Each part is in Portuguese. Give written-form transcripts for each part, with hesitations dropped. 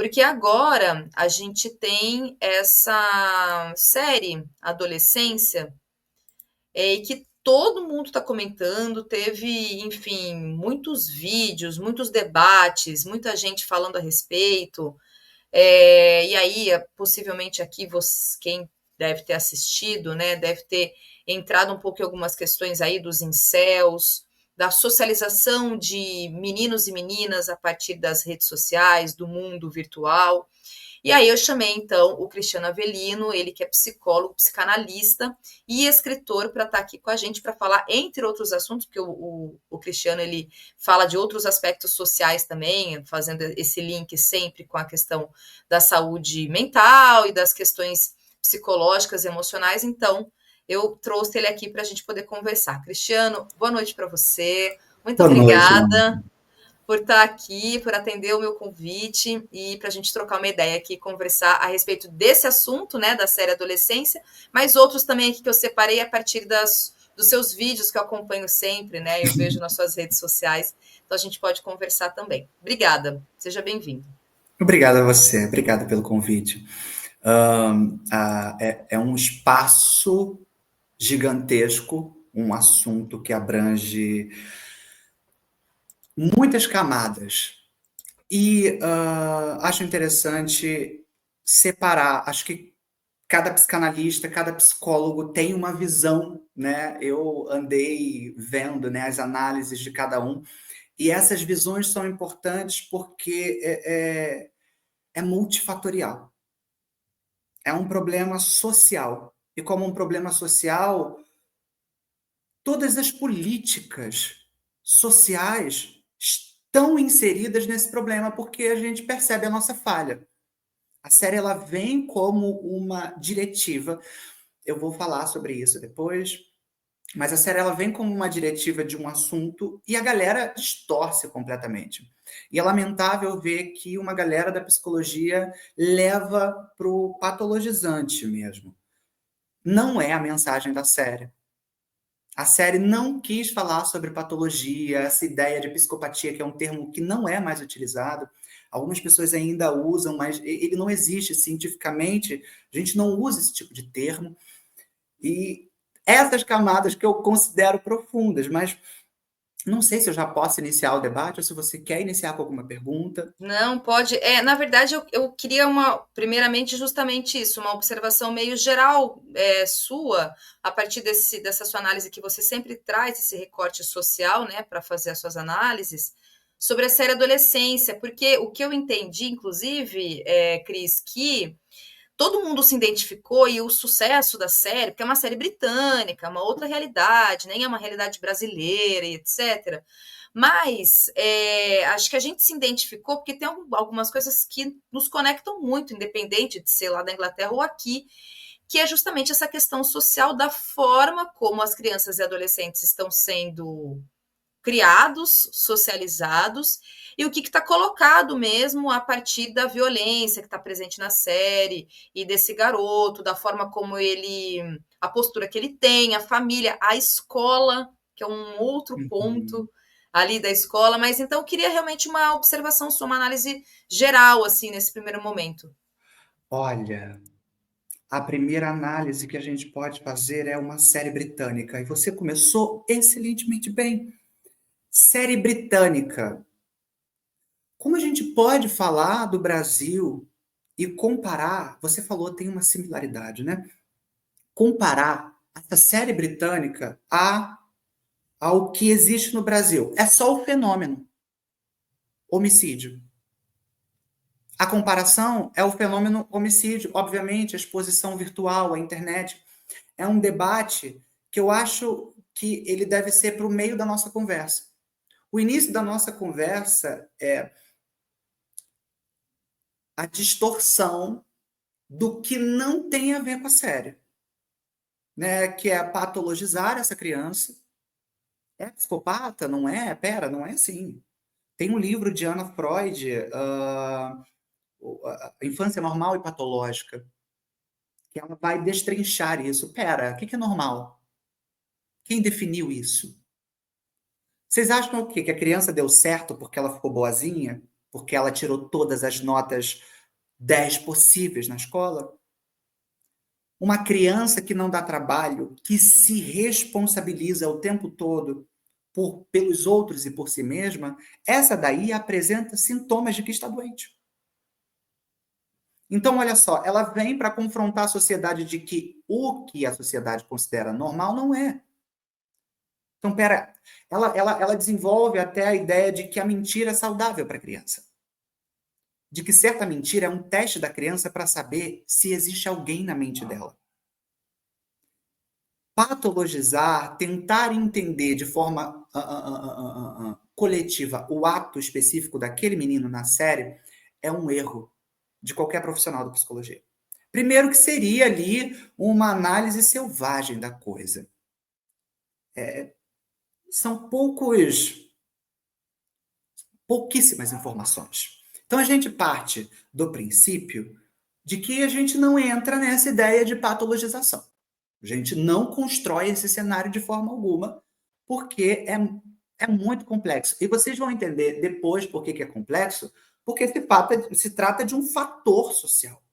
Porque agora a gente tem essa série Adolescência, e que todo mundo está comentando, teve, enfim, muitos vídeos, muitos debates, muita gente falando a respeito. E aí, possivelmente aqui, quem deve ter assistido, né, deve ter entrado um pouco em algumas questões aí dos incels, da socialização de meninos e meninas a partir das redes sociais, do mundo virtual. E aí eu chamei então o Cristiano Avelino, ele que é psicólogo, psicanalista e escritor, para estar aqui com a gente para falar, entre outros assuntos, porque o Cristiano ele fala de outros aspectos sociais também, fazendo esse link sempre com a questão da saúde mental e das questões psicológicas e emocionais. Então, eu trouxe ele aqui para a gente poder conversar. Cristiano, boa noite para você. Muito Boa noite, obrigada Mônica. por estar aqui, por atender o meu convite e para a gente trocar uma ideia aqui, conversar a respeito desse assunto, né, da série Adolescência, mas outros também aqui que eu separei a partir dos seus vídeos que eu acompanho sempre, né, eu vejo nas suas redes sociais, então a gente pode conversar também. Obrigada, seja bem-vindo. Obrigado a você, obrigado pelo convite. É um espaço gigantesco, um assunto que abrange muitas camadas. E acho interessante separar. Acho que cada psicanalista, cada psicólogo tem uma visão, né? Eu andei vendo, né, as análises de cada um, e essas visões são importantes porque é multifatorial. É um problema social. E como um problema social, todas as políticas sociais estão inseridas nesse problema, porque a gente percebe a nossa falha. A série ela vem como uma diretiva. Eu vou falar sobre isso depois. Mas a série ela vem como uma diretiva de um assunto e a galera distorce completamente. E é lamentável ver que uma galera da psicologia leva para o patologizante mesmo. Não é a mensagem da série. A série não quis falar sobre patologia, essa ideia de psicopatia, que é um termo que não é mais utilizado. Algumas pessoas ainda usam, mas ele não existe cientificamente. A gente não usa esse tipo de termo. E essas camadas que eu considero profundas, mas não sei se eu já posso iniciar o debate ou se você quer iniciar com alguma pergunta. Não, pode. Na verdade, eu queria primeiramente, justamente isso, uma observação meio geral sua, a partir dessa sua análise que você sempre traz esse recorte social, né, para fazer as suas análises, sobre a série Adolescência, porque o que eu entendi, inclusive, Cris, que todo mundo se identificou e o sucesso da série, porque é uma série britânica, uma outra realidade, nem é uma realidade brasileira e etc. Mas acho que a gente se identificou porque tem algumas coisas que nos conectam muito, independente de ser lá da Inglaterra ou aqui, que é justamente essa questão social da forma como as crianças e adolescentes estão sendo criados, socializados, e o que está colocado mesmo a partir da violência que está presente na série, e desse garoto, da forma como ele, a postura que ele tem, a família, a escola, que é um outro Uhum. ponto ali da escola, mas então eu queria realmente uma observação sua, uma análise geral, assim, nesse primeiro momento. Olha, a primeira análise que a gente pode fazer é uma série britânica. E você começou excelentemente bem. Série britânica. Como a gente pode falar do Brasil e comparar? Você falou, tem uma similaridade, né? Comparar essa série britânica ao que existe no Brasil. É só o fenômeno homicídio. A comparação é o fenômeno homicídio, obviamente, a exposição virtual, a internet. É um debate que eu acho que ele deve ser para o meio da nossa conversa. O início da nossa conversa é a distorção do que não tem a ver com a série, né? Que é patologizar essa criança. É psicopata? Não é? Pera, não é assim. Tem um livro de Anna Freud, a Infância Normal e Patológica, que ela vai destrinchar isso. Pera, o que é normal? Quem definiu isso? Vocês acham o quê? Que a criança deu certo porque ela ficou boazinha? Porque ela tirou todas as notas 10 possíveis na escola. Uma criança que não dá trabalho, que se responsabiliza o tempo todo pelos outros e por si mesma, essa daí apresenta sintomas de que está doente. Então, olha só, ela vem para confrontar a sociedade de que o que a sociedade considera normal não é. Então, pera, ela desenvolve até a ideia de que a mentira é saudável para a criança. De que certa mentira é um teste da criança para saber se existe alguém na mente dela. Patologizar, tentar entender de forma coletiva o ato específico daquele menino na série é um erro de qualquer profissional da psicologia. Primeiro que seria ali uma análise selvagem da coisa. São pouquíssimas informações. Então a gente parte do princípio de que a gente não entra nessa ideia de patologização. A gente não constrói esse cenário de forma alguma, porque é muito complexo. E vocês vão entender depois por que é complexo, porque se trata de um fator social,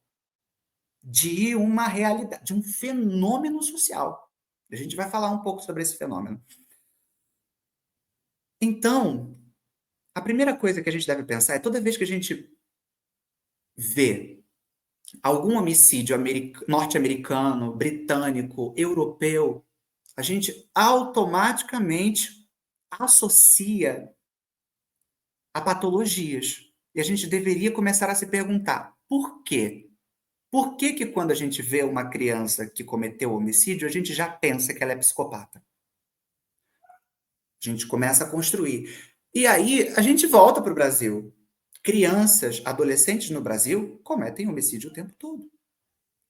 de uma realidade, de um fenômeno social. A gente vai falar um pouco sobre esse fenômeno. Então, a primeira coisa que a gente deve pensar é toda vez que a gente vê algum homicídio norte-americano, britânico, europeu, a gente automaticamente associa a patologias. E a gente deveria começar a se perguntar por quê? Por que que quando a gente vê uma criança que cometeu homicídio, a gente já pensa que ela é psicopata? A gente começa a construir. E aí a gente volta para o Brasil. Crianças, adolescentes no Brasil cometem homicídio o tempo todo.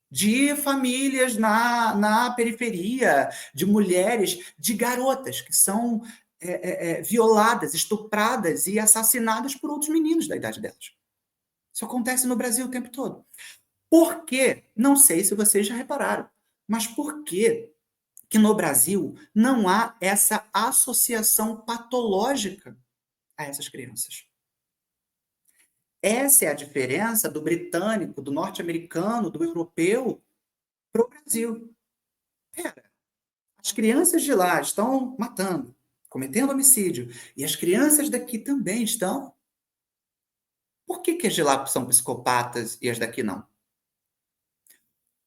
De famílias na periferia, de mulheres, de garotas que são violadas, estupradas e assassinadas por outros meninos da idade delas. Isso acontece no Brasil o tempo todo. Por quê? Não sei se vocês já repararam, mas por que que no Brasil não há essa associação patológica a essas crianças? Essa é a diferença do britânico, do norte-americano, do europeu para o Brasil. Pera, as crianças de lá estão matando, cometendo homicídio, e as crianças daqui também estão. Por que que as de lá são psicopatas e as daqui não?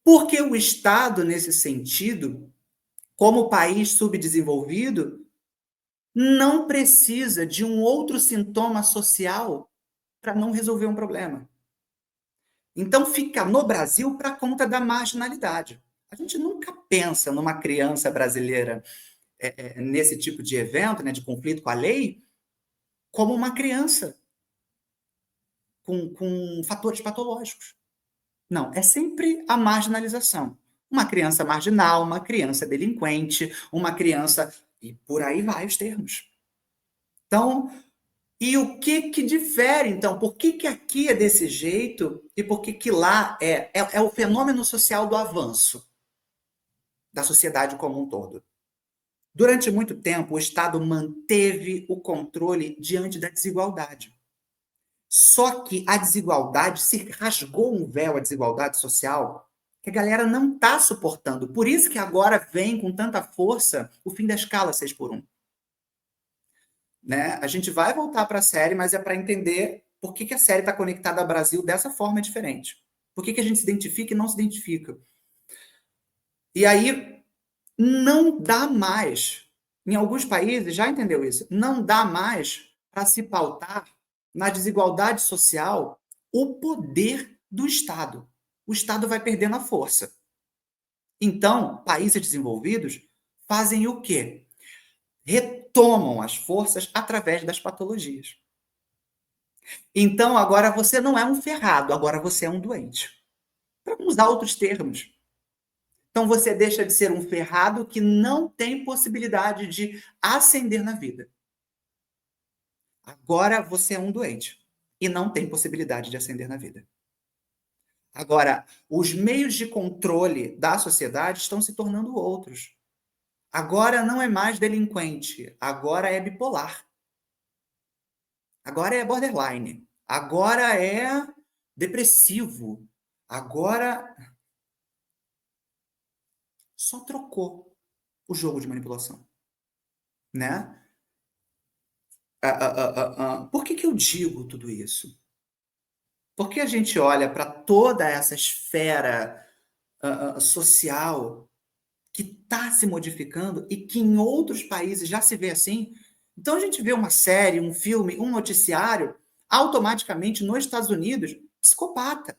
Porque o Estado, nesse sentido, como país subdesenvolvido, não precisa de um outro sintoma social para não resolver um problema. Então fica no Brasil para conta da marginalidade. A gente nunca pensa numa criança brasileira nesse tipo de evento, né, de conflito com a lei, como uma criança com fatores patológicos. Não, é sempre a marginalização. Uma criança marginal, uma criança delinquente, uma criança... E por aí vai os termos. Então, e o que que difere, então? Por que que aqui é desse jeito e por que que lá é? É o fenômeno social do avanço da sociedade como um todo. Durante muito tempo, o Estado manteve o controle diante da desigualdade. Só que a desigualdade, se rasgou um véu, a desigualdade social, que a galera não está suportando. Por isso que agora vem com tanta força o fim da escala 6x1. Né? A gente vai voltar para a série, mas é para entender por que que a série está conectada ao Brasil dessa forma diferente. Por que que a gente se identifica e não se identifica. E aí, não dá mais, em alguns países, já entendeu isso, não dá mais para se pautar na desigualdade social o poder do Estado. O Estado vai perdendo a força. Então, países desenvolvidos fazem o quê? Retomam as forças através das patologias. Então, agora você não é um ferrado, agora você é um doente. Para usar outros termos. Então, você deixa de ser um ferrado que não tem possibilidade de ascender na vida. Agora você é um doente e não tem possibilidade de ascender na vida. Agora, os meios de controle da sociedade estão se tornando outros. Agora não é mais delinquente, agora é bipolar. Agora é borderline. Agora é depressivo. Agora só trocou o jogo de manipulação, né? Por que que eu digo tudo isso? Porque a gente olha para toda essa esfera social que está se modificando e que em outros países já se vê assim. Então a gente vê uma série, um filme, um noticiário, automaticamente nos Estados Unidos, psicopata.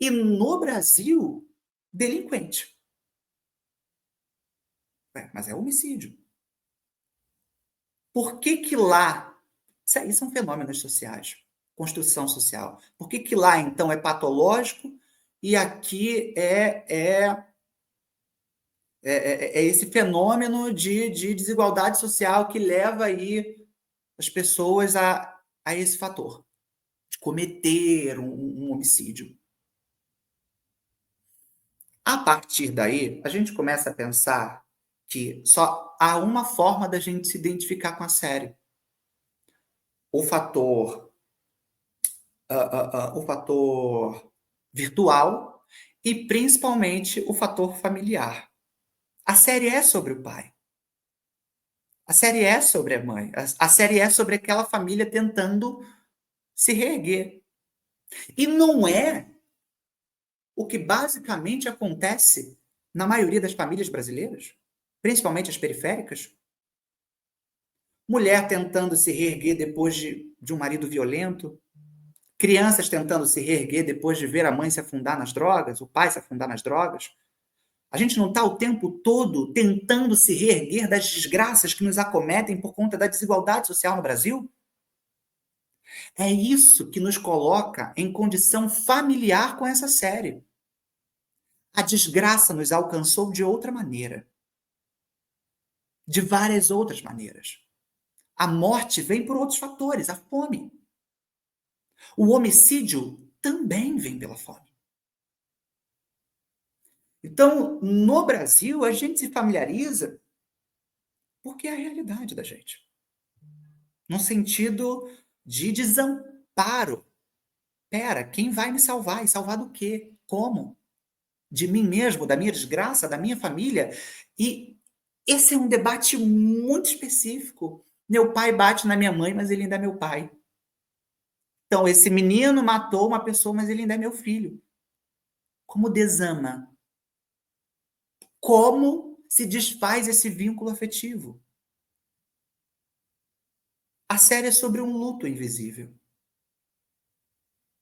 E no Brasil, delinquente. Mas é homicídio. Por que que lá, isso aí são fenômenos sociais, construção social. Por que que lá, então, é patológico e aqui é esse fenômeno de desigualdade social que leva aí as pessoas a esse fator, de cometer um homicídio. A partir daí, a gente começa a pensar que só há uma forma da gente se identificar com a série. O fator, o fator virtual e principalmente o fator familiar. A série é sobre o pai. A série é sobre a mãe. A série é sobre aquela família tentando se reerguer. E não é o que basicamente acontece na maioria das famílias brasileiras, principalmente as periféricas. Mulher tentando se reerguer depois de um marido violento, crianças tentando se reerguer depois de ver a mãe se afundar nas drogas, o pai se afundar nas drogas. A gente não está o tempo todo tentando se reerguer das desgraças que nos acometem por conta da desigualdade social no Brasil? É isso que nos coloca em condição familiar com essa série. A desgraça nos alcançou de outra maneira. De várias outras maneiras. A morte vem por outros fatores, a fome. O homicídio também vem pela fome. Então, no Brasil, a gente se familiariza porque é a realidade da gente. No sentido de desamparo. Pera, quem vai me salvar? E salvar do quê? Como? De mim mesmo, da minha desgraça, da minha família? E esse é um debate muito específico. Meu pai bate na minha mãe, mas ele ainda é meu pai. Então, esse menino matou uma pessoa, mas ele ainda é meu filho. Como desama? Como se desfaz esse vínculo afetivo? A série é sobre um luto invisível.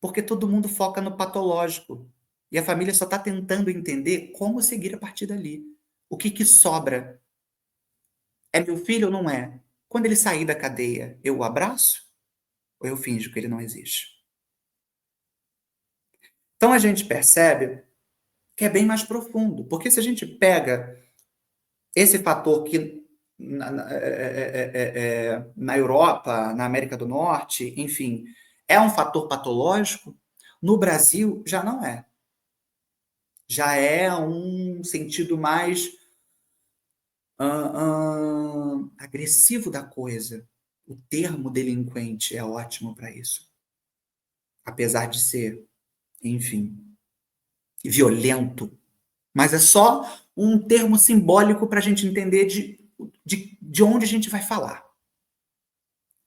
Porque todo mundo foca no patológico. E a família só está tentando entender como seguir a partir dali. O que que sobra? É meu filho ou não é? Quando ele sair da cadeia, eu o abraço? Ou eu finjo que ele não existe? Então a gente percebe que é bem mais profundo. Porque se a gente pega esse fator que na Europa, na América do Norte, enfim, é um fator patológico, no Brasil já não é. Já é um sentido mais agressivo da coisa. O termo delinquente é ótimo para isso. Apesar de ser, enfim, violento. Mas é só um termo simbólico para a gente entender de onde a gente vai falar.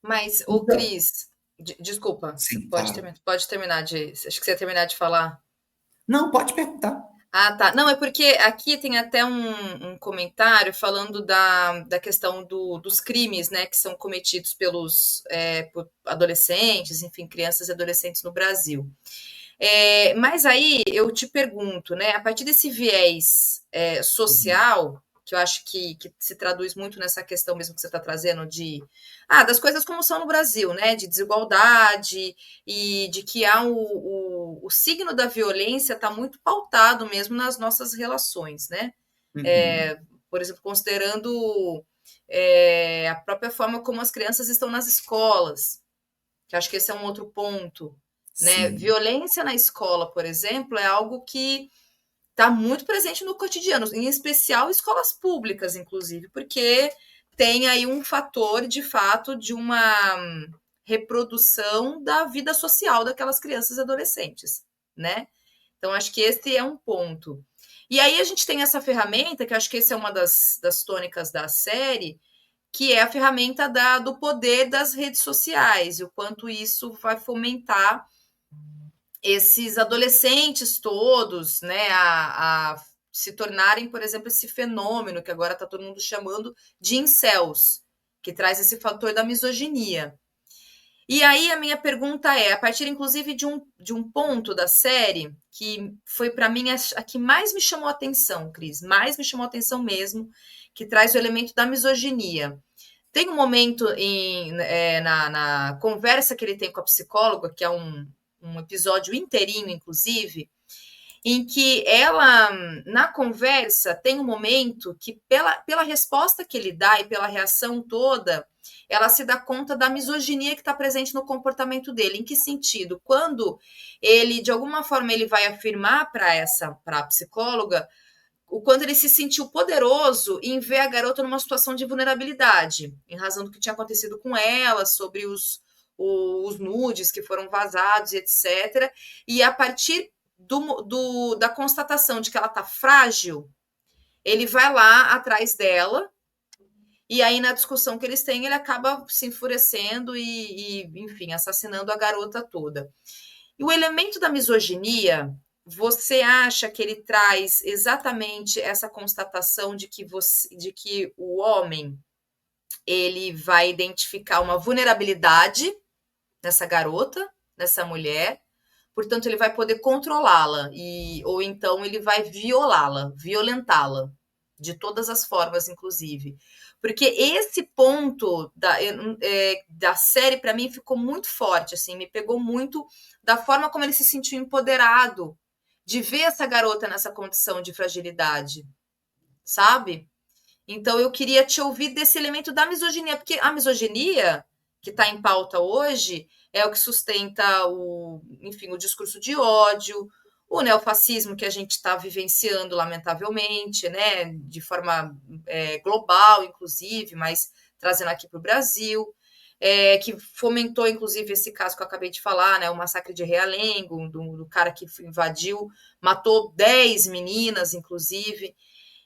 Mas, ô Então, Cris, desculpa, você sim, fala. pode terminar de. Acho que você ia terminar de falar. Não, pode perguntar. Ah, tá. Não, é porque aqui tem até um comentário falando da questão dos crimes, né, que são cometidos por adolescentes, enfim, crianças e adolescentes no Brasil. Mas aí eu te pergunto, né, a partir desse viés Uhum. social, que eu acho que se traduz muito nessa questão mesmo que você está trazendo das coisas como são no Brasil, né, de desigualdade e de que há o signo da violência está muito pautado mesmo nas nossas relações, né? Uhum. Por exemplo, considerando a própria forma como as crianças estão nas escolas, que acho que esse é um outro ponto, né? Sim. Violência na escola, por exemplo, é algo que está muito presente no cotidiano, em especial escolas públicas, inclusive, porque tem aí um fator de fato de uma reprodução da vida social daquelas crianças e adolescentes, né? Então, acho que esse é um ponto. E aí a gente tem essa ferramenta, que eu acho que essa é uma das tônicas da série, que é a ferramenta do poder das redes sociais, e o quanto isso vai fomentar esses adolescentes todos, né, a se tornarem, por exemplo, esse fenômeno que agora está todo mundo chamando de incels, que traz esse fator da misoginia. E aí a minha pergunta é, a partir inclusive de um ponto da série, que foi para mim a que mais me chamou a atenção, Cris, mais me chamou a atenção mesmo, que traz o elemento da misoginia. Tem um momento na conversa que ele tem com a psicóloga, que é um episódio inteirinho, inclusive, em que ela, na conversa, tem um momento que, pela resposta que ele dá e pela reação toda, ela se dá conta da misoginia que está presente no comportamento dele. Em que sentido? Quando ele, de alguma forma, ele vai afirmar para a psicóloga o quanto ele se sentiu poderoso em ver a garota numa situação de vulnerabilidade, em razão do que tinha acontecido com ela, sobre os nudes que foram vazados, etc. E a partir da constatação de que ela está frágil, ele vai lá atrás dela, e aí na discussão que eles têm, ele acaba se enfurecendo enfim, assassinando a garota toda. E o elemento da misoginia, você acha que ele traz exatamente essa constatação de que o homem ele vai identificar uma vulnerabilidade nessa garota, nessa mulher, portanto ele vai poder controlá-la ou então ele vai violá-la, violentá-la de todas as formas, inclusive. Porque esse ponto da série, para mim, ficou muito forte, assim, me pegou muito da forma como ele se sentiu empoderado de ver essa garota nessa condição de fragilidade, sabe? Então, eu queria te ouvir desse elemento da misoginia, porque a misoginia, que está em pauta hoje, é o que sustenta enfim, o discurso de ódio, o neofascismo que a gente está vivenciando, lamentavelmente, né, de forma global, inclusive, mas trazendo aqui para o Brasil, que fomentou, inclusive, esse caso que eu acabei de falar, né, o massacre de Realengo, do cara que invadiu, matou 10 meninas, inclusive.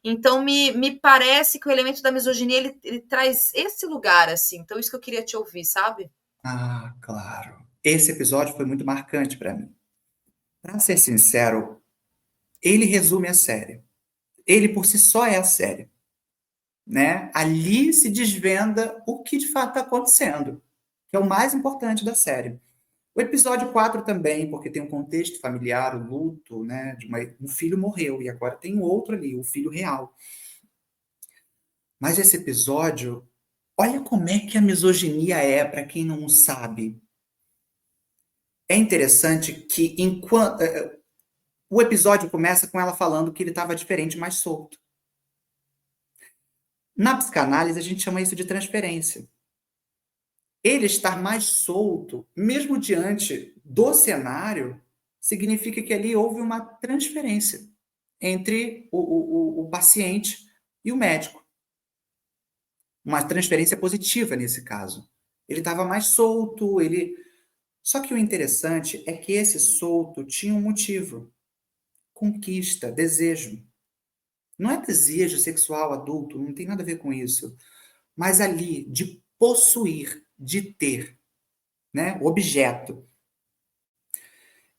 Então, me parece que o elemento da misoginia, ele traz esse lugar, assim. Então, isso que eu queria te ouvir, sabe? Ah, claro. Esse episódio foi muito marcante para mim. Para ser sincero, ele resume a série. Ele por si só é a série, né? Ali se desvenda o que de fato está acontecendo, que é o mais importante da série. O episódio 4 também, porque tem um contexto familiar, o luto, né? Um filho morreu e agora tem outro ali, o filho real. Mas esse episódio, olha como é que a misoginia é, para quem não sabe. É interessante que enquanto o episódio começa com ela falando que ele estava diferente, mais solto. Na psicanálise, a gente chama isso de transferência. Ele estar mais solto, mesmo diante do cenário, significa que ali houve uma transferência entre o paciente e o médico. Uma transferência positiva nesse caso. Ele estava mais solto, Só que o interessante é que esse solto tinha um motivo. Conquista, desejo. Não é desejo sexual adulto, não tem nada a ver com isso. Mas ali, de possuir, de ter, né? Objeto.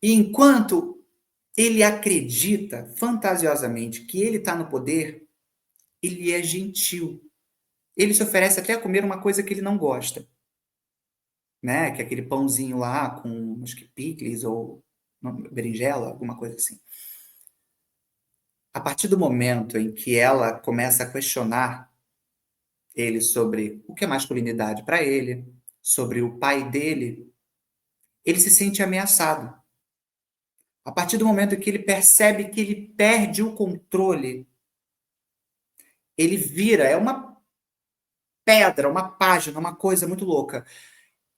E enquanto ele acredita fantasiosamente que ele está no poder, ele é gentil. Ele se oferece até a comer uma coisa que ele não gosta, né? Que é aquele pãozinho lá com, acho que picles ou berinjela, alguma coisa assim. A partir do momento em que ela começa a questionar ele sobre o que é masculinidade para ele, sobre o pai dele, ele se sente ameaçado. A partir do momento em que ele percebe que ele perde o controle, ele vira, é uma pedra, uma página, uma coisa muito louca.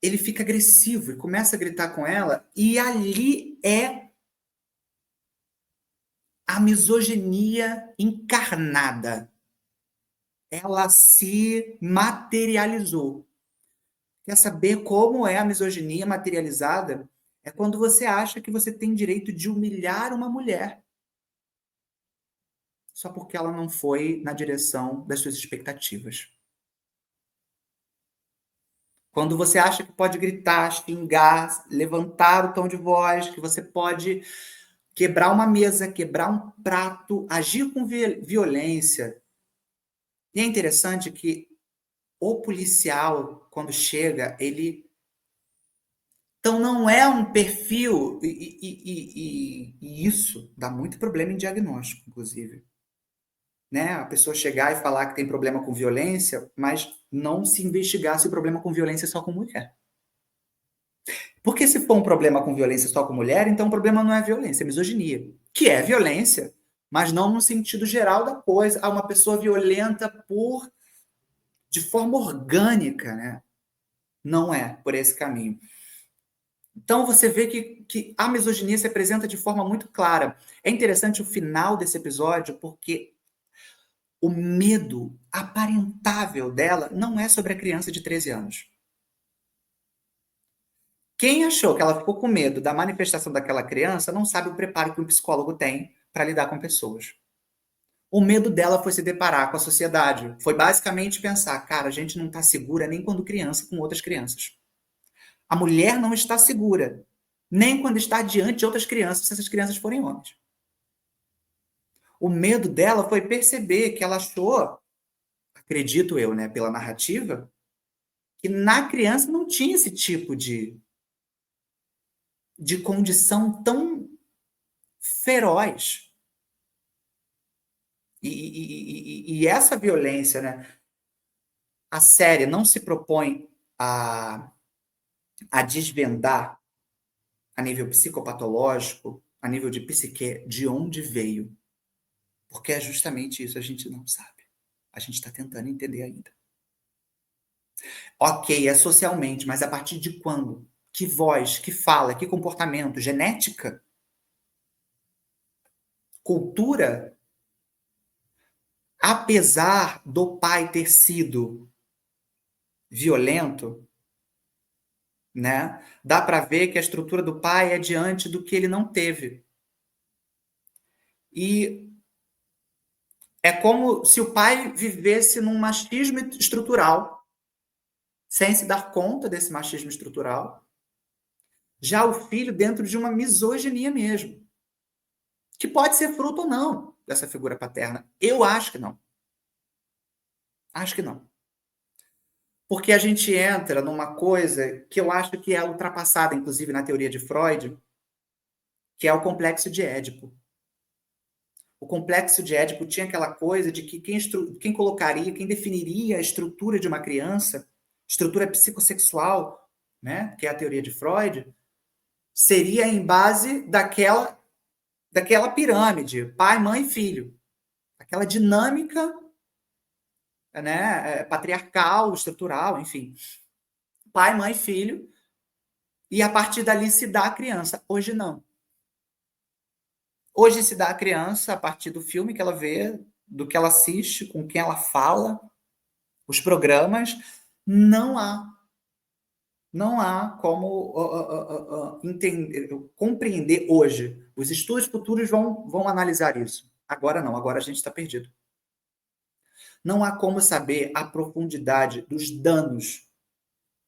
Ele fica agressivo e começa a gritar com ela, e ali é a misoginia encarnada. Ela se materializou. Quer saber como é a misoginia materializada? É quando você acha que você tem direito de humilhar uma mulher só porque ela não foi na direção das suas expectativas. Quando você acha que pode gritar, xingar, levantar o tom de voz, que você pode quebrar uma mesa, quebrar um prato, agir com violência. E é interessante que o policial, quando chega, ele. Então, não é um perfil. E isso dá muito problema em diagnóstico, inclusive. Né? A pessoa chegar e falar que tem problema com violência, mas não se investigar se o problema com violência é só com mulher. Porque se for um problema com violência só com mulher, então o problema não é violência, é misoginia. Que é violência, mas não no sentido geral da coisa. Ah, uma pessoa violenta de forma orgânica, né? Não é por esse caminho. Então você vê que a misoginia se apresenta de forma muito clara. É interessante o final desse episódio, porque o medo aparentável dela não é sobre a criança de 13 anos. Quem achou que ela ficou com medo da manifestação daquela criança não sabe o preparo que um psicólogo tem para lidar com pessoas. O medo dela foi se deparar com a sociedade. Foi basicamente pensar, cara, a gente não está segura nem quando criança com outras crianças. A mulher não está segura, nem quando está diante de outras crianças, se essas crianças forem homens. O medo dela foi perceber que ela achou, acredito eu, né, pela narrativa, que na criança não tinha esse tipo de condição tão feroz. E essa violência, né? A série não se propõe a desvendar a nível psicopatológico, a nível de psique, de onde veio. Porque é justamente isso, a gente não sabe. A gente está tentando entender ainda. Ok, é socialmente, mas a partir de quando? Que voz, que fala, que comportamento? Genética? Cultura? Apesar do pai ter sido violento, né? Dá para ver que a estrutura do pai é diante do que ele não teve. E é como se o pai vivesse num machismo estrutural, sem se dar conta desse machismo estrutural. Já o filho dentro de uma misoginia mesmo, que pode ser fruto ou não dessa figura paterna. Eu acho que não. Acho que não. Porque a gente entra numa coisa que eu acho que é ultrapassada, inclusive, na teoria de Freud, que é o complexo de Édipo. O complexo de Édipo tinha aquela coisa de que quem colocaria, quem definiria a estrutura de uma criança, estrutura psicossexual, né, que é a teoria de Freud, seria em base daquela pirâmide, pai, mãe, filho. Aquela dinâmica, né, patriarcal, estrutural, enfim. Pai, mãe, filho, e a partir dali se dá a criança. Hoje não. Hoje se dá a criança a partir do filme que ela vê, do que ela assiste, com quem ela fala, os programas. Não há. Não há como entender, compreender hoje. Os estudos futuros vão analisar isso. Agora não, agora a gente está perdido. Não há como saber a profundidade dos danos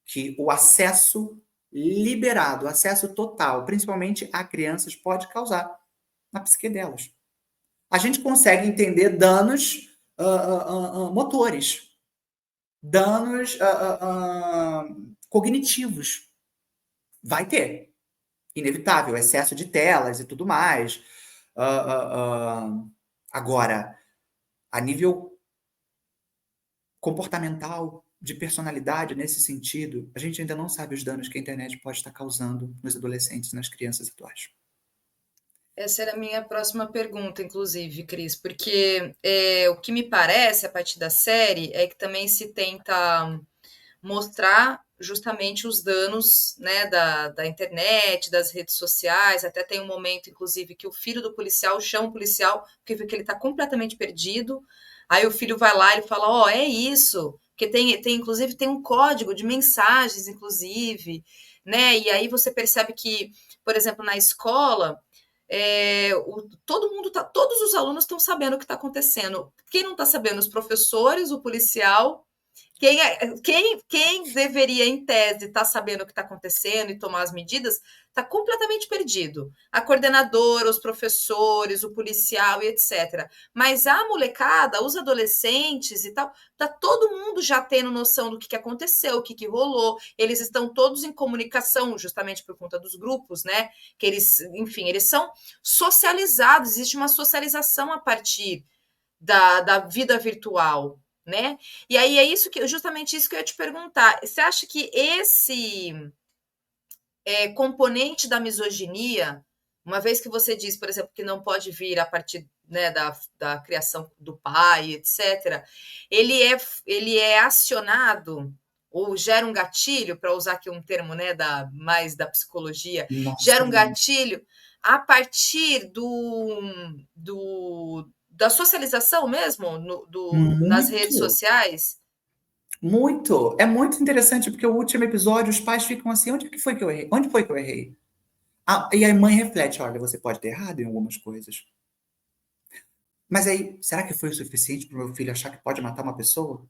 que o acesso liberado, o acesso total, principalmente a crianças, pode causar na psique delas. A gente consegue entender danos motores, danos cognitivos. Vai ter, inevitável, excesso de telas e tudo mais. Agora, a nível comportamental, de personalidade, nesse sentido, a gente ainda não sabe os danos que a internet pode estar causando nos adolescentes e nas crianças atuais. Essa era a minha próxima pergunta, inclusive, Cris, porque o que me parece a partir da série é que também se tenta mostrar justamente os danos, né, da internet, das redes sociais. Até tem um momento, inclusive, que o filho do policial chama o policial porque vê que ele está completamente perdido. Aí o filho vai lá e fala: Ó, é isso, porque inclusive tem um código de mensagens, inclusive, né? E aí você percebe que, por exemplo, na escola, todos os alunos estão sabendo o que está acontecendo. Quem não está sabendo? Os professores, o policial. Quem deveria, em tese, estar sabendo o que está acontecendo e tomar as medidas, está completamente perdido. A coordenadora, os professores, o policial e etc. Mas a molecada, os adolescentes e tal, tá todo mundo já tendo noção do que aconteceu, o que rolou. Eles estão todos em comunicação, justamente por conta dos grupos, né? Que eles, enfim, eles são socializados, existe uma socialização a partir da vida virtual, né? E aí é justamente isso que eu ia te perguntar. Você acha que esse componente da misoginia, uma vez que você diz, por exemplo, que não pode vir a partir, né, da criação do pai, etc., ele é acionado ou gera um gatilho, para usar aqui um termo, né, mais da psicologia, gera Nossa, um gatilho a partir da socialização mesmo, nas redes muito, sociais? muito. É muito interessante, porque o último episódio, os pais ficam assim, onde que foi que eu errei? Onde foi que eu errei? E a mãe reflete, olha, você pode ter errado em algumas coisas. Mas aí, será que foi o suficiente para o meu filho achar que pode matar uma pessoa?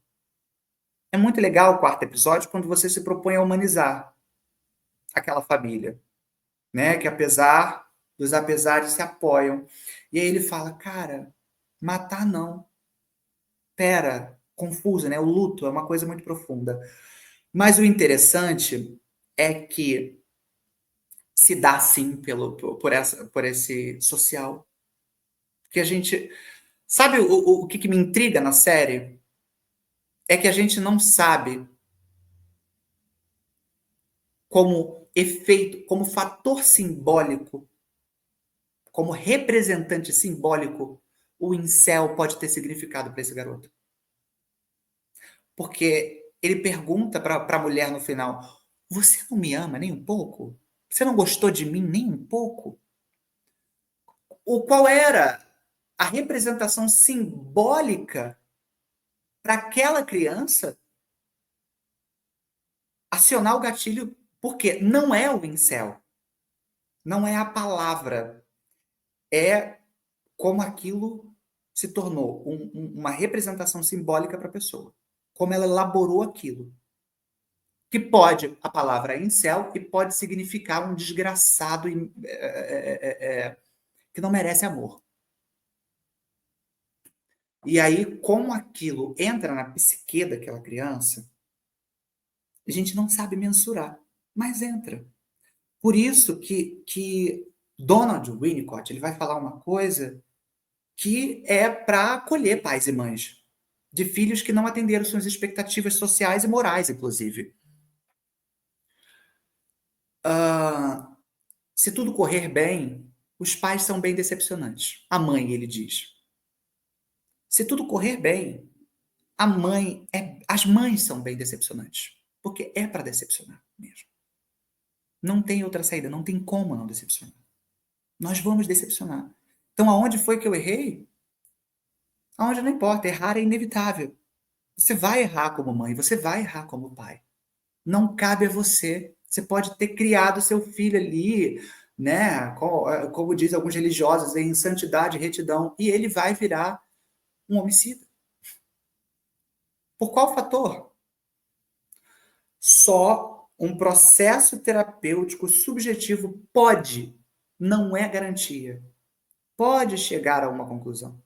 É muito legal o quarto episódio quando você se propõe a humanizar aquela família, né? Que apesar dos apesares se apoiam. E aí ele fala, cara, matar não. Pera, confuso, né? O luto é uma coisa muito profunda. Mas o interessante é que se dá sim por esse social. Que a gente. Sabe o que me intriga na série? É que a gente não sabe como efeito, como fator simbólico, como representante simbólico, o incel pode ter significado para esse garoto. Porque ele pergunta para a mulher no final: Você não me ama nem um pouco? Você não gostou de mim nem um pouco? Qual era a representação simbólica para aquela criança acionar o gatilho? Porque não é o incel, não é a palavra, é como aquilo se tornou uma representação simbólica para a pessoa. Como ela elaborou aquilo. Que pode, a palavra incel, e pode significar um desgraçado que não merece amor. E aí, como aquilo entra na psique daquela criança, a gente não sabe mensurar, mas entra. Por isso que Donald Winnicott ele vai falar uma coisa que é para acolher pais e mães de filhos que não atenderam suas expectativas sociais e morais, inclusive. Se tudo correr bem, os pais são bem decepcionantes. A mãe, ele diz. Se tudo correr bem, as mães são bem decepcionantes, porque é para decepcionar mesmo. Não tem outra saída, não tem como não decepcionar. Nós vamos decepcionar. Então, aonde foi que eu errei? Aonde não importa, errar é inevitável. Você vai errar como mãe, você vai errar como pai. Não cabe a você. Você pode ter criado seu filho ali, né? Como dizem alguns religiosos, em santidade e retidão, e ele vai virar um homicida. Por qual fator? Só um processo terapêutico subjetivo pode, não é garantia, pode chegar a uma conclusão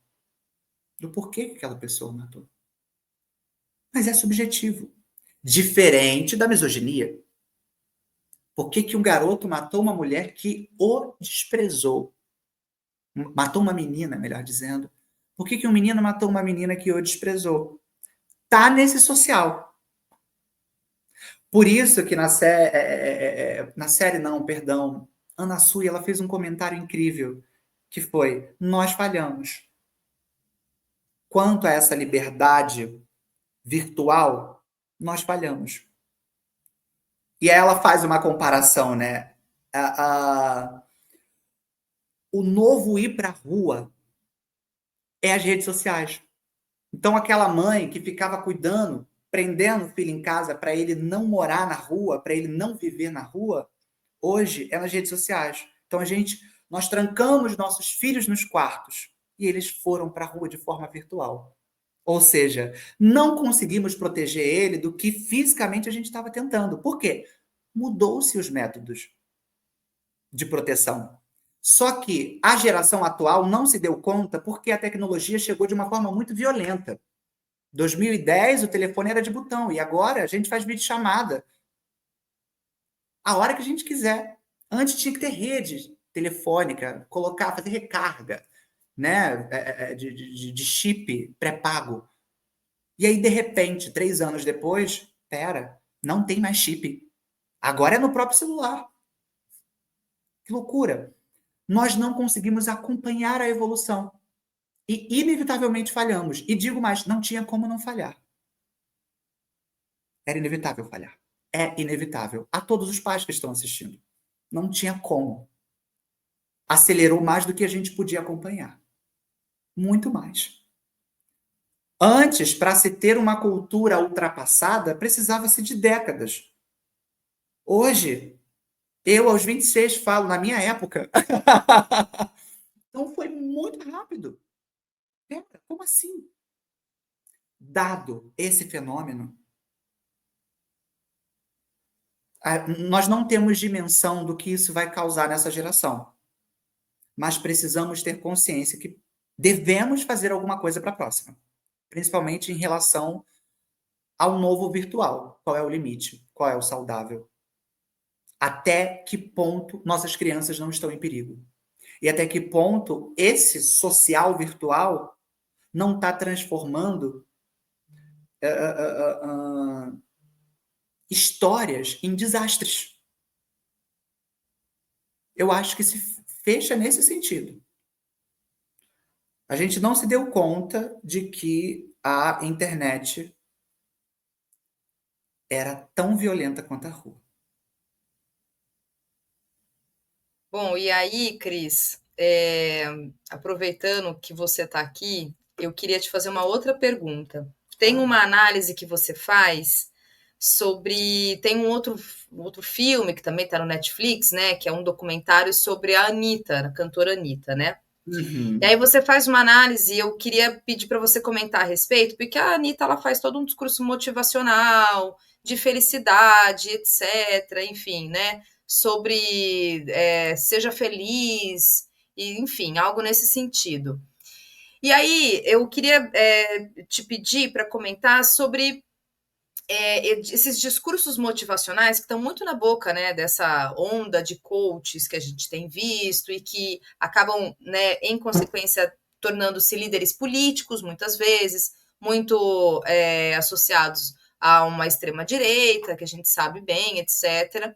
do porquê que aquela pessoa matou. Mas é subjetivo. Diferente da misoginia. Por que um garoto matou uma mulher que o desprezou? Matou uma menina, melhor dizendo. Por que um menino matou uma menina que o desprezou? Tá nesse social. Por isso que na série não, perdão, Ana Sui, ela fez um comentário incrível, que foi, nós falhamos. Quanto a essa liberdade virtual, nós falhamos. E aí ela faz uma comparação, né? O novo ir para a rua é as redes sociais. Então, aquela mãe que ficava cuidando prendendo o filho em casa para ele não morar na rua, para ele não viver na rua, hoje é nas redes sociais. Então nós trancamos nossos filhos nos quartos e eles foram para a rua de forma virtual. Ou seja, não conseguimos proteger ele do que fisicamente a gente estava tentando. Por quê? Mudou-se os métodos de proteção. Só que a geração atual não se deu conta porque a tecnologia chegou de uma forma muito violenta. 2010 o telefone era de botão e agora a gente faz videochamada a hora que a gente quiser. Antes tinha que ter rede telefônica, fazer recarga, né, de chip pré-pago. E aí, de repente, 3 anos depois, não tem mais chip. Agora é no próprio celular. Que loucura! Nós não conseguimos acompanhar a evolução. E inevitavelmente falhamos. E digo mais, não tinha como não falhar. Era inevitável falhar. É inevitável. A todos os pais que estão assistindo. Não tinha como. Acelerou mais do que a gente podia acompanhar. Muito mais. Antes, para se ter uma cultura ultrapassada, precisava-se de décadas. Hoje, eu aos 26 falo, na minha época. Então foi muito rápido. Como assim? Dado esse fenômeno, nós não temos dimensão do que isso vai causar nessa geração. Mas precisamos ter consciência que devemos fazer alguma coisa para a próxima. Principalmente em relação ao novo virtual. Qual é o limite? Qual é o saudável? Até que ponto nossas crianças não estão em perigo? E até que ponto esse social virtual não está transformando histórias em desastres? Eu acho que se fecha nesse sentido. A gente não se deu conta de que a internet era tão violenta quanto a rua. Bom, e aí, Cris, aproveitando que você está aqui, eu queria te fazer uma outra pergunta. Tem uma análise que você faz sobre. Tem um outro filme que também está no Netflix, né? Que é um documentário sobre a Anitta, a cantora Anitta, né? Uhum. E aí você faz uma análise e eu queria pedir para você comentar a respeito, porque a Anitta ela faz todo um discurso motivacional, de felicidade, etc. Enfim, né? Sobre seja feliz, e, enfim, algo nesse sentido. E aí eu queria te pedir para comentar sobre esses discursos motivacionais que estão muito na boca, né, dessa onda de coaches que a gente tem visto e que acabam, né, em consequência, tornando-se líderes políticos, muitas vezes, muito associados a uma extrema-direita, que a gente sabe bem, etc.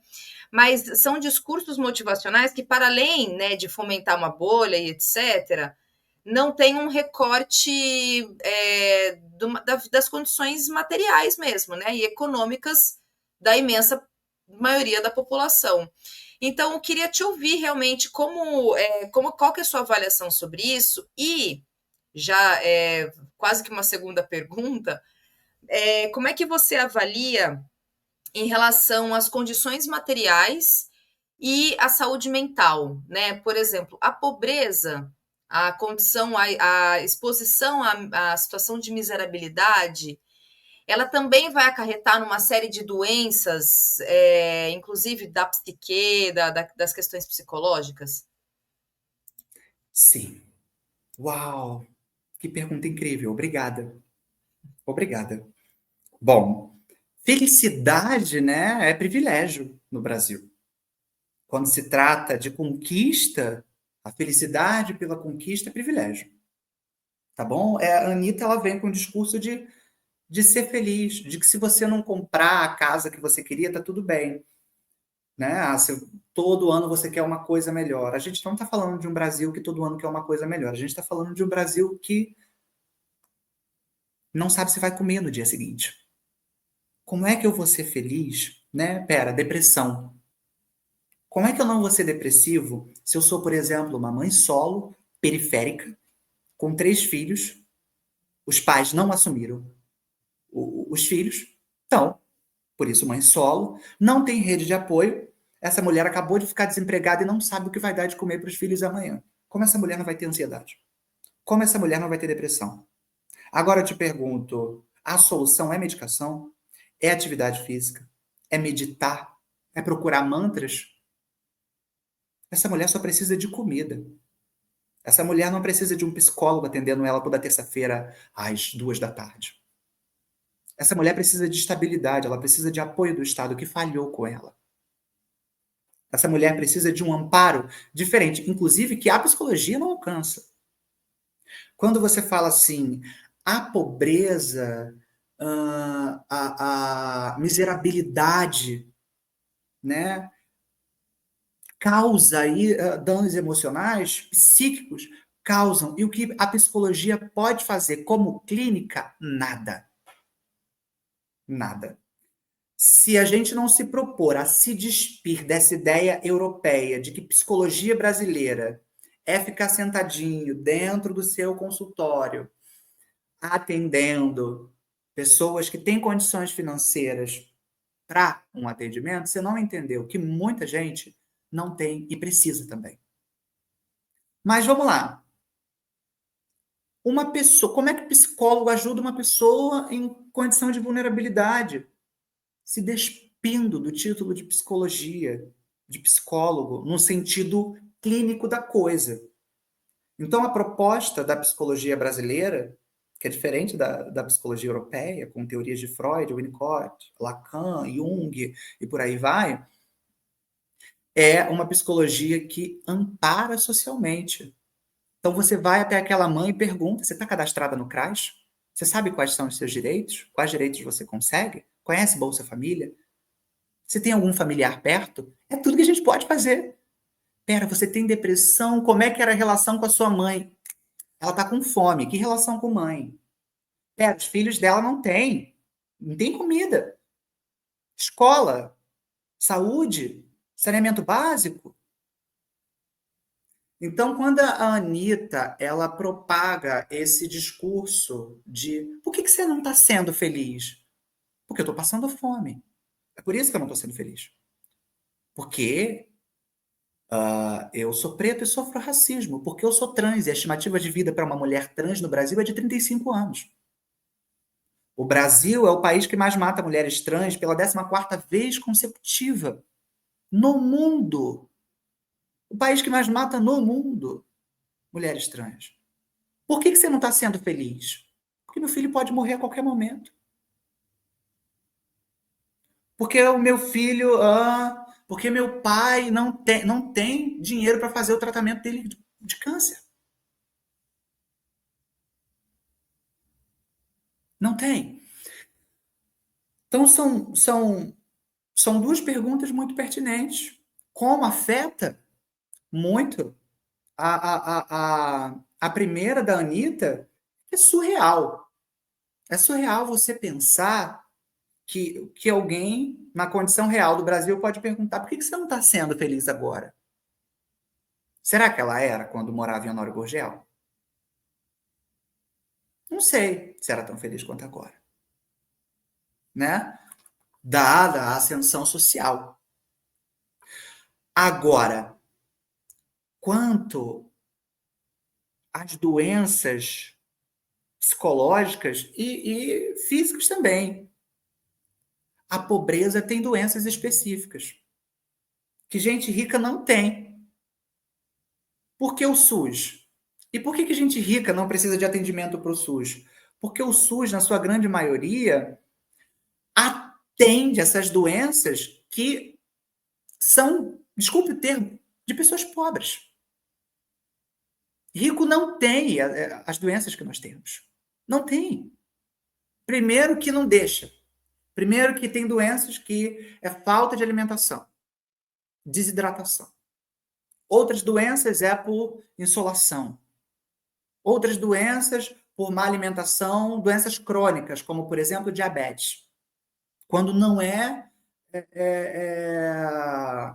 Mas são discursos motivacionais que, para além, né, de fomentar uma bolha e etc., não tem um recorte das condições materiais mesmo, né, e econômicas da imensa maioria da população. Então, eu queria te ouvir realmente qual que é a sua avaliação sobre isso e já quase que uma segunda pergunta, como é que você avalia em relação às condições materiais e à saúde mental, né? Por exemplo, a pobreza, a condição, a exposição à situação de miserabilidade, ela também vai acarretar numa série de doenças, inclusive da psique, das questões psicológicas? Sim. Uau! Que pergunta incrível. Obrigada. Obrigada. Bom, felicidade, né, é privilégio no Brasil. Quando se trata de conquista, a felicidade pela conquista é privilégio. Tá bom? A Anitta, ela vem com um discurso de ser feliz, de que se você não comprar a casa que você queria, tá tudo bem. Né? Se todo ano você quer uma coisa melhor. A gente não está falando de um Brasil que todo ano quer uma coisa melhor. A gente está falando de um Brasil que não sabe se vai comer no dia seguinte. Como é que eu vou ser feliz? Né? Depressão. Como é que eu não vou ser depressivo se eu sou, por exemplo, uma mãe solo, periférica, com 3 filhos, os pais não assumiram, os filhos. Então, por isso, mãe solo, não tem rede de apoio. Essa mulher acabou de ficar desempregada e não sabe o que vai dar de comer para os filhos amanhã. Como essa mulher não vai ter ansiedade? Como essa mulher não vai ter depressão? Agora eu te pergunto: a solução é medicação? É atividade física? É meditar? É procurar mantras? Essa mulher só precisa de comida. Essa mulher não precisa de um psicólogo atendendo ela toda terça-feira às 2 da tarde. Essa mulher precisa de estabilidade, ela precisa de apoio do Estado que falhou com ela. Essa mulher precisa de um amparo diferente, inclusive que a psicologia não alcança. Quando você fala assim, a pobreza, a miserabilidade, né, causa aí danos emocionais, psíquicos, causam. E o que a psicologia pode fazer como clínica? Nada. Nada. Se a gente não se propor a se despir dessa ideia europeia de que psicologia brasileira é ficar sentadinho dentro do seu consultório, atendendo pessoas que têm condições financeiras para um atendimento, você não entendeu que muita gente não tem e precisa também. Mas vamos lá. Uma pessoa, como é que o psicólogo ajuda uma pessoa em condição de vulnerabilidade? Se despindo do título de psicologia, de psicólogo, no sentido clínico da coisa. Então, a proposta da psicologia brasileira, que é diferente da psicologia europeia, com teorias de Freud, Winnicott, Lacan, Jung e por aí vai, é uma psicologia que ampara socialmente. Então, você vai até aquela mãe e pergunta: você está cadastrada no CRAS? Você sabe quais são os seus direitos? Quais direitos você consegue? Conhece Bolsa Família? Você tem algum familiar perto? É tudo que a gente pode fazer. Pera, você tem depressão? Como é que era a relação com a sua mãe? Ela tá com fome. Que relação com mãe? Pera, os filhos dela não têm. Não tem comida. Escola, saúde, saneamento básico. Então, quando a Anitta, ela propaga esse discurso de por que você não está sendo feliz? Porque eu estou passando fome. É por isso que eu não estou sendo feliz. Porque eu sou preto e sofro racismo, porque eu sou trans e a estimativa de vida para uma mulher trans no Brasil é de 35 anos. O Brasil é o país que mais mata mulheres trans pela 14ª vez consecutiva no mundo. O país que mais mata no mundo mulheres trans. Por que você não está sendo feliz? Porque meu filho pode morrer a qualquer momento. Porque o meu filho, porque meu pai não tem dinheiro para fazer o tratamento dele de câncer. Não tem. Então, são duas perguntas muito pertinentes. Como afeta muito a primeira da Anitta é surreal. É surreal você pensar que alguém, na condição real do Brasil, pode perguntar por que você não está sendo feliz agora? Será que ela era quando morava em Honório Gurgel? Não sei se era tão feliz quanto agora. Né? Dada a ascensão social. Agora, quanto às doenças psicológicas e físicas também. A pobreza tem doenças específicas que gente rica não tem. Por que o SUS? E por que gente rica não precisa de atendimento para o SUS? Porque o SUS, na sua grande maioria, atende essas doenças que são, desculpe o termo, de pessoas pobres. Rico não tem as doenças que nós temos. Não tem. Primeiro que não deixa. Primeiro que tem doenças que é falta de alimentação, desidratação. Outras doenças é por insolação. Outras doenças por má alimentação, doenças crônicas, como, por exemplo, diabetes. Quando não é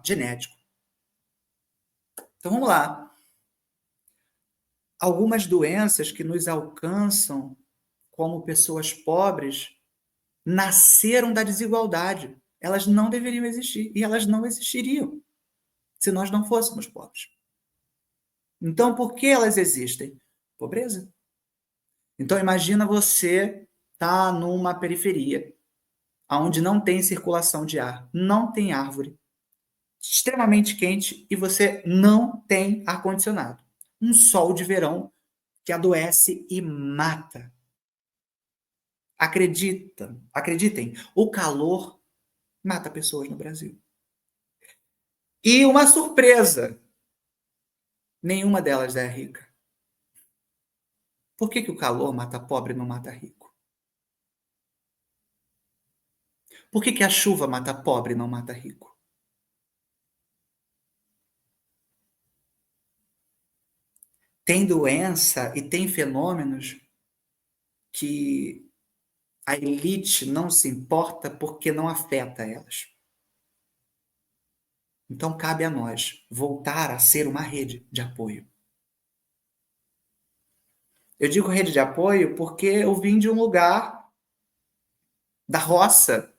genético. Então, vamos lá. Algumas doenças que nos alcançam como pessoas pobres nasceram da desigualdade. Elas não deveriam existir e elas não existiriam se nós não fôssemos pobres. Então, por que elas existem? Pobreza. Então, imagina você tá numa periferia, onde não tem circulação de ar, não tem árvore, extremamente quente e você não tem ar-condicionado. Um sol de verão que adoece e mata. Acreditem, o calor mata pessoas no Brasil. E uma surpresa, nenhuma delas é rica. Por que o calor mata pobre e não mata rico? Por que a chuva mata pobre e não mata rico? Tem doença e tem fenômenos que a elite não se importa porque não afeta elas. Então cabe a nós voltar a ser uma rede de apoio. Eu digo rede de apoio porque eu vim de um lugar da roça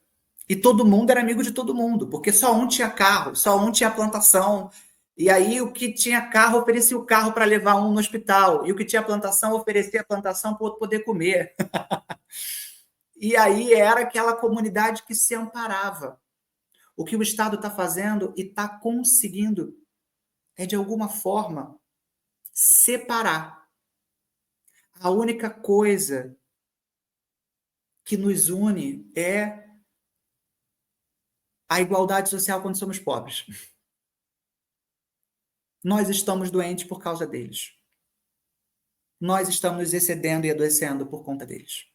e todo mundo era amigo de todo mundo, porque só um tinha carro, só um tinha plantação. E aí o que tinha carro oferecia o carro para levar um no hospital, e o que tinha plantação oferecia a plantação para o outro poder comer. E aí era aquela comunidade que se amparava. O que o Estado está fazendo e está conseguindo é, de alguma forma, separar. A única coisa que nos une é a igualdade social quando somos pobres. Nós estamos doentes por causa deles. Nós estamos nos excedendo e adoecendo por conta deles.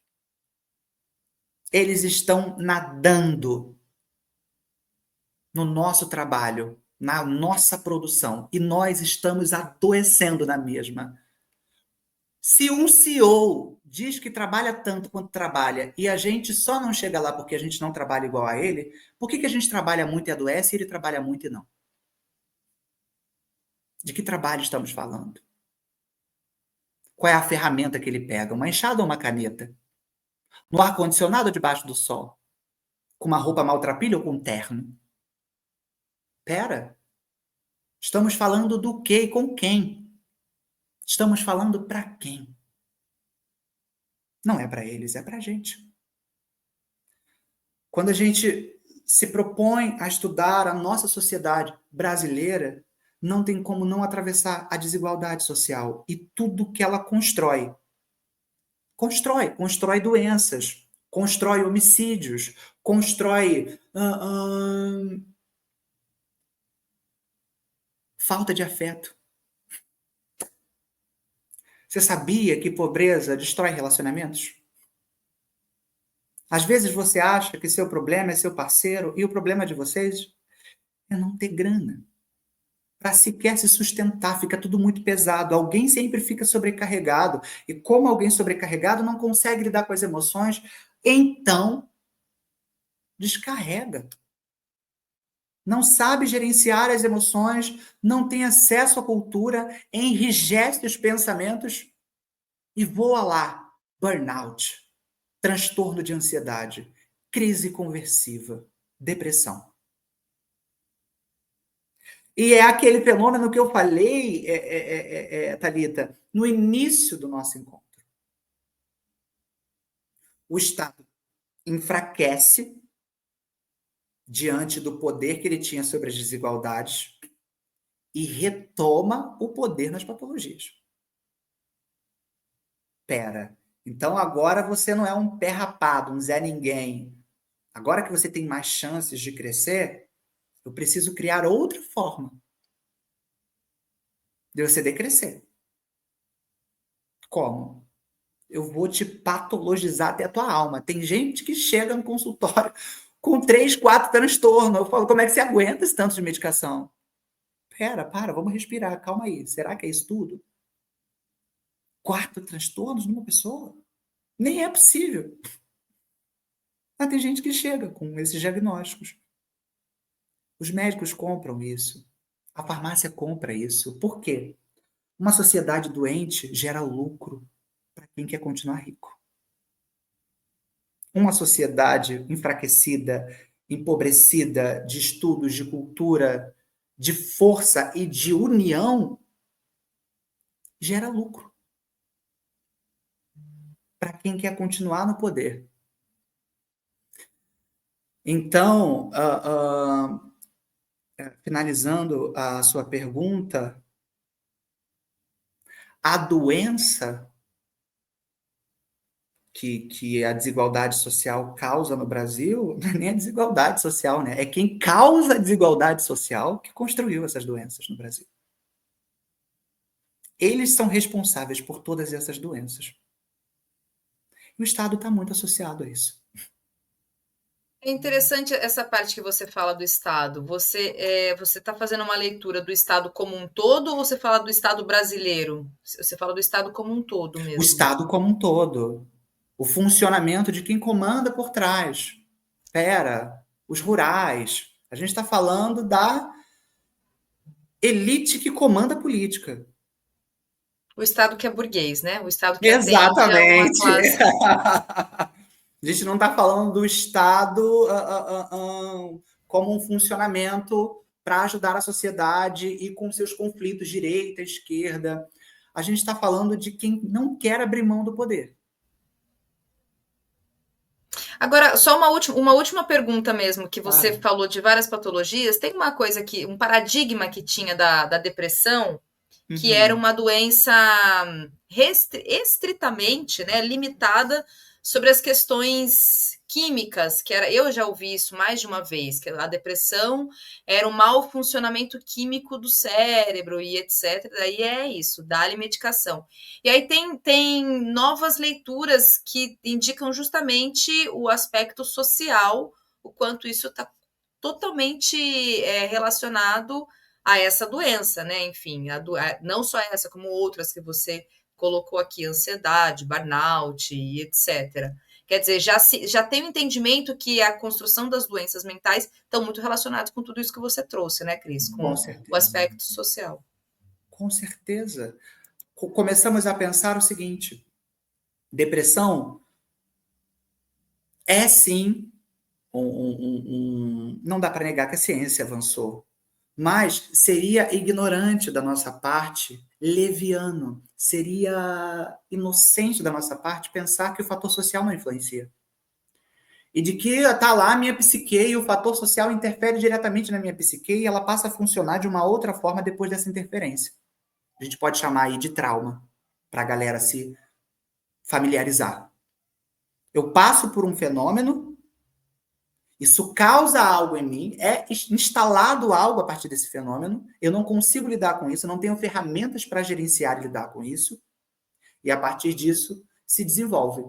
Eles estão nadando no nosso trabalho, na nossa produção, e nós estamos adoecendo na mesma. Se um CEO diz que trabalha tanto quanto trabalha e a gente só não chega lá porque a gente não trabalha igual a ele, por que a gente trabalha muito e adoece e ele trabalha muito e não? De que trabalho estamos falando? Qual é a ferramenta que ele pega? Uma enxada ou uma caneta? No ar-condicionado ou debaixo do sol? Com uma roupa maltrapilha ou com um terno? Pera, estamos falando do quê e com quem? Estamos falando para quem? Não é para eles, é para a gente. Quando a gente se propõe a estudar a nossa sociedade brasileira, não tem como não atravessar a desigualdade social e tudo que ela constrói. Constrói doenças, constrói homicídios, constrói falta de afeto. Você sabia que pobreza destrói relacionamentos? Às vezes você acha que seu problema é seu parceiro e o problema de vocês é não ter grana para sequer se sustentar, fica tudo muito pesado. Alguém sempre fica sobrecarregado. E como alguém sobrecarregado não consegue lidar com as emoções, então descarrega. Não sabe gerenciar as emoções, não tem acesso à cultura, enrijece os pensamentos e voa lá. Burnout, transtorno de ansiedade, crise conversiva, depressão. E é aquele fenômeno que eu falei, Thalita, no início do nosso encontro. O Estado enfraquece diante do poder que ele tinha sobre as desigualdades e retoma o poder nas patologias. Pera, então agora você não é um pé rapado, um Zé Ninguém. Agora que você tem mais chances de crescer, eu preciso criar outra forma de você decrescer. Como? Eu vou te patologizar até a tua alma. Tem gente que chega no consultório com 3, 4 transtornos. Eu falo, como é que você aguenta esse tanto de medicação? Para, vamos respirar, calma aí. Será que é isso tudo? 4 transtornos numa pessoa? Nem é possível. Mas tem gente que chega com esses diagnósticos. Os médicos compram isso. A farmácia compra isso. Por quê? Uma sociedade doente gera lucro para quem quer continuar rico. uma sociedade enfraquecida, empobrecida de estudos, de cultura, de força e de união, gera lucro para quem quer continuar no poder. Então, finalizando a sua pergunta, a doença que a desigualdade social causa no Brasil, não é nem a desigualdade social, né? É quem causa a desigualdade social que construiu essas doenças no Brasil. Eles são responsáveis por todas essas doenças. E o Estado está muito associado a isso. É interessante essa parte que você fala do Estado. Você está fazendo uma leitura do Estado como um todo ou você fala do Estado brasileiro? Você fala do Estado como um todo O mesmo. Estado como um todo. O funcionamento de quem comanda por trás. Espera, os rurais. A gente está falando da elite que comanda a política. O Estado que é burguês, né? O Estado que atende a uma Exatamente. classe. A gente não está falando do Estado como um funcionamento para ajudar a sociedade e com seus conflitos direita, esquerda. A gente está falando de quem não quer abrir mão do poder. Agora, só uma última pergunta mesmo, que você Claro. falou de várias patologias. Tem uma coisa que, um paradigma que tinha da depressão, que era Uhum. uma doença estritamente, né, limitada sobre as questões químicas, que era, eu já ouvi isso mais de uma vez, que a depressão era um mau funcionamento químico do cérebro e etc. Daí é isso, dá-lhe medicação. E aí tem novas leituras que indicam justamente o aspecto social, o quanto isso está totalmente relacionado a essa doença, né? Enfim, não só essa, como outras que você colocou aqui, ansiedade, burnout e etc. Quer dizer, já tem o entendimento que a construção das doenças mentais estão muito relacionadas com tudo isso que você trouxe, né, Cris? Com Com o certeza. aspecto social. Com certeza. Começamos a pensar o seguinte: depressão é sim não dá para negar que a ciência avançou, mas seria ignorante da nossa parte, leviano, seria inocente da nossa parte pensar que o fator social não influencia. E de que está lá a minha psique e o fator social interfere diretamente na minha psique e ela passa a funcionar de uma outra forma depois dessa interferência. A gente pode chamar aí de trauma, para a galera se familiarizar. Eu passo por um fenômeno, isso causa algo em mim, é instalado algo a partir desse fenômeno, eu não consigo lidar com isso, eu não tenho ferramentas para gerenciar e lidar com isso, e a partir disso se desenvolve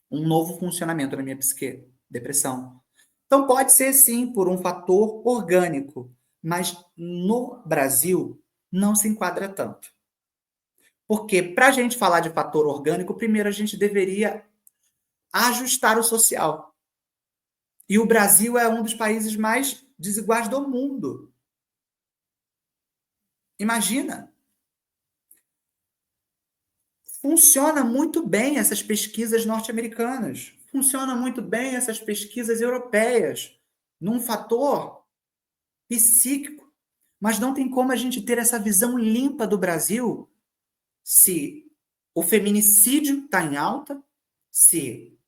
um novo funcionamento na minha psique, depressão. Então pode ser sim por um fator orgânico, mas no Brasil não se enquadra tanto. Porque para a gente falar de fator orgânico, primeiro a gente deveria ajustar o social. E o Brasil é um dos países mais desiguais do mundo. Imagina. Funciona muito bem essas pesquisas norte-americanas. Funciona muito bem essas pesquisas europeias. Num fator psíquico. Mas não tem como a gente ter essa visão limpa do Brasil se o feminicídio está em alta, se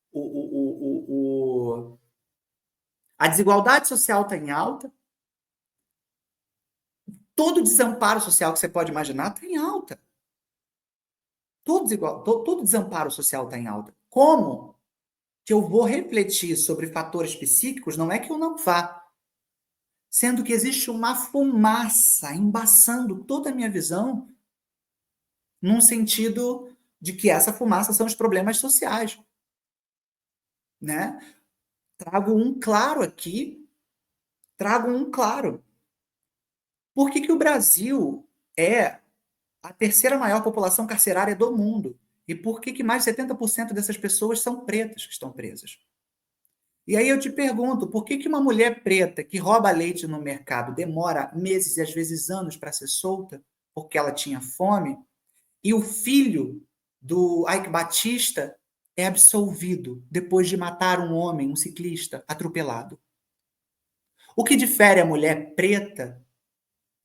a desigualdade social está em alta, todo o desamparo social que você pode imaginar está em alta. Todo desamparo social está em alta. Como que eu vou refletir sobre fatores psíquicos? Não é que eu não vá, sendo que existe uma fumaça embaçando toda a minha visão, num sentido de que essa fumaça são os problemas sociais, né? Trago um claro aqui, trago um claro. Por que o Brasil é a terceira maior população carcerária do mundo? E por que mais de 70% dessas pessoas são pretas que estão presas? E aí eu te pergunto, por que uma mulher preta que rouba leite no mercado demora meses e às vezes anos para ser solta, porque ela tinha fome, e o filho do Ike Batista é absolvido depois de matar um homem, um ciclista, atropelado. O que difere a mulher preta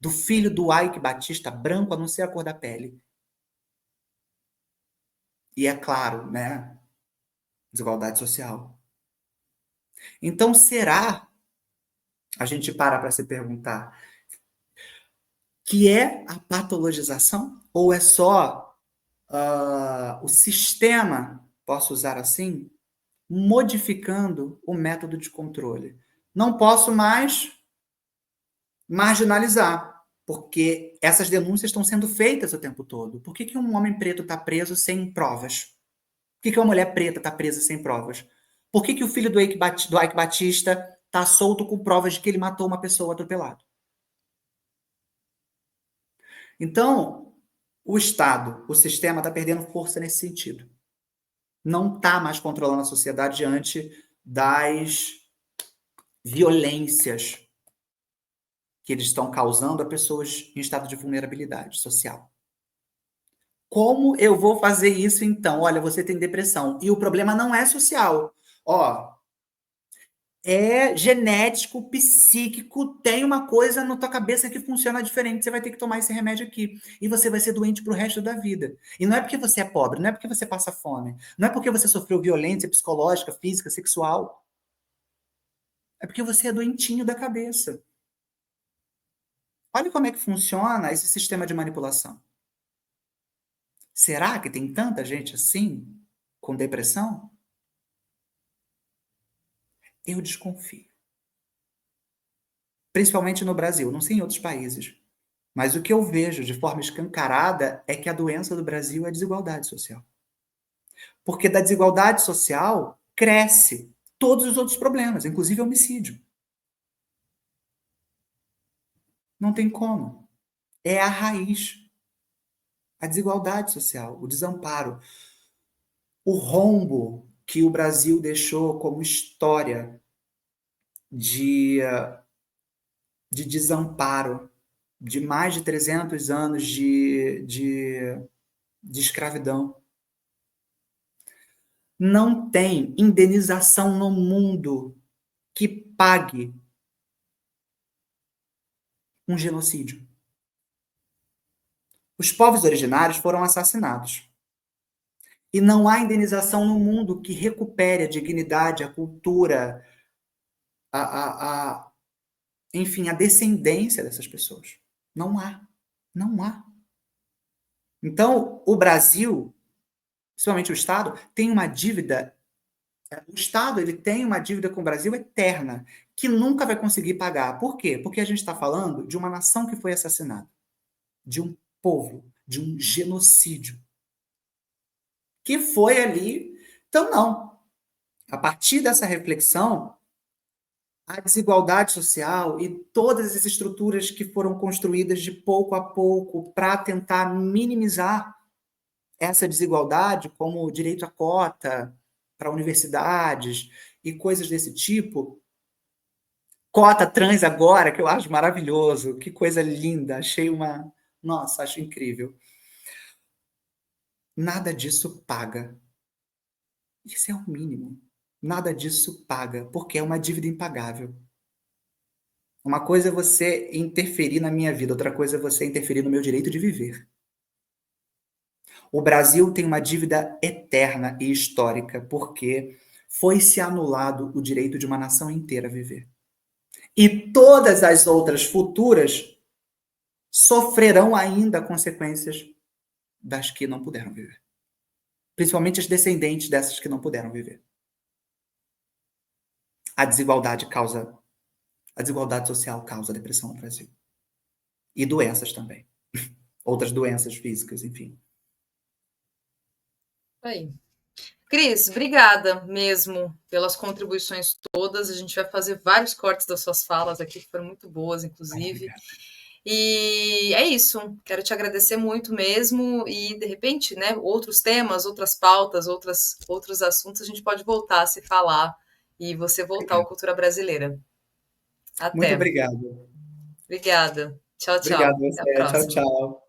do filho do Ike Batista branco, a não ser a cor da pele? E é claro, né? Desigualdade social. Então, será, a gente para se perguntar, que é a patologização? Ou é só o sistema, posso usar assim, modificando o método de controle? Não posso mais marginalizar, porque essas denúncias estão sendo feitas o tempo todo. Por que, que um homem preto está preso sem provas? Por que, que uma mulher preta está presa sem provas? Por que, que o filho do Ike Batista está solto com provas de que ele matou uma pessoa atropelado? Então, o Estado, o sistema está perdendo força nesse sentido. Não está mais controlando a sociedade diante das violências que eles estão causando a pessoas em estado de vulnerabilidade social. Como eu vou fazer isso então? Olha, você tem depressão. E o problema não é social. Ó, é genético, psíquico, tem uma coisa na tua cabeça que funciona diferente, você vai ter que tomar esse remédio aqui. E você vai ser doente pro resto da vida. E não é porque você é pobre, não é porque você passa fome, não é porque você sofreu violência psicológica, física, sexual. É porque você é doentinho da cabeça. Olha como é que funciona esse sistema de manipulação. Será que tem tanta gente assim, com depressão? Eu desconfio. Principalmente no Brasil, não sei em outros países. Mas o que eu vejo de forma escancarada é que a doença do Brasil é a desigualdade social. Porque da desigualdade social cresce todos os outros problemas, inclusive homicídio. Não tem como. É a raiz. A desigualdade social, o desamparo, o rombo que o Brasil deixou como história de, de desamparo, de mais de 300 anos de escravidão. Não tem indenização no mundo que pague um genocídio. Os povos originários foram assassinados. E não há indenização no mundo que recupere a dignidade, a cultura, enfim, a descendência dessas pessoas. Não há. Não há. Então, o Brasil, principalmente o Estado, tem uma dívida. O Estado ele tem uma dívida com o Brasil eterna, que nunca vai conseguir pagar. Por quê? Porque a gente está falando de uma nação que foi assassinada, de um povo, de um genocídio, que foi ali. Então, não. A partir dessa reflexão, a desigualdade social e todas as estruturas que foram construídas de pouco a pouco para tentar minimizar essa desigualdade, como o direito à cota para universidades e coisas desse tipo. Cota trans agora, que eu acho maravilhoso, que coisa linda, achei uma. Nossa, acho incrível. Nada disso paga. Isso é o mínimo. Nada disso paga, porque é uma dívida impagável. Uma coisa é você interferir na minha vida, outra coisa é você interferir no meu direito de viver. O Brasil tem uma dívida eterna e histórica, porque foi-se anulado o direito de uma nação inteira a viver. E todas as outras futuras sofrerão ainda consequências das que não puderam viver. Principalmente as descendentes dessas que não puderam viver. A desigualdade social causa depressão no Brasil. E doenças também. Outras doenças físicas, enfim. Aí. Cris, obrigada mesmo pelas contribuições todas. A gente vai fazer vários cortes das suas falas aqui, que foram muito boas, inclusive. E é isso. Quero te agradecer muito mesmo. E, de repente, né, outros temas, outras pautas, outros assuntos, a gente pode voltar a se falar e você voltar ao Cultura Brasileira. Muito Até. obrigado. Obrigada. Tchau, Obrigado tchau. Até a você. Tchau, próxima. tchau.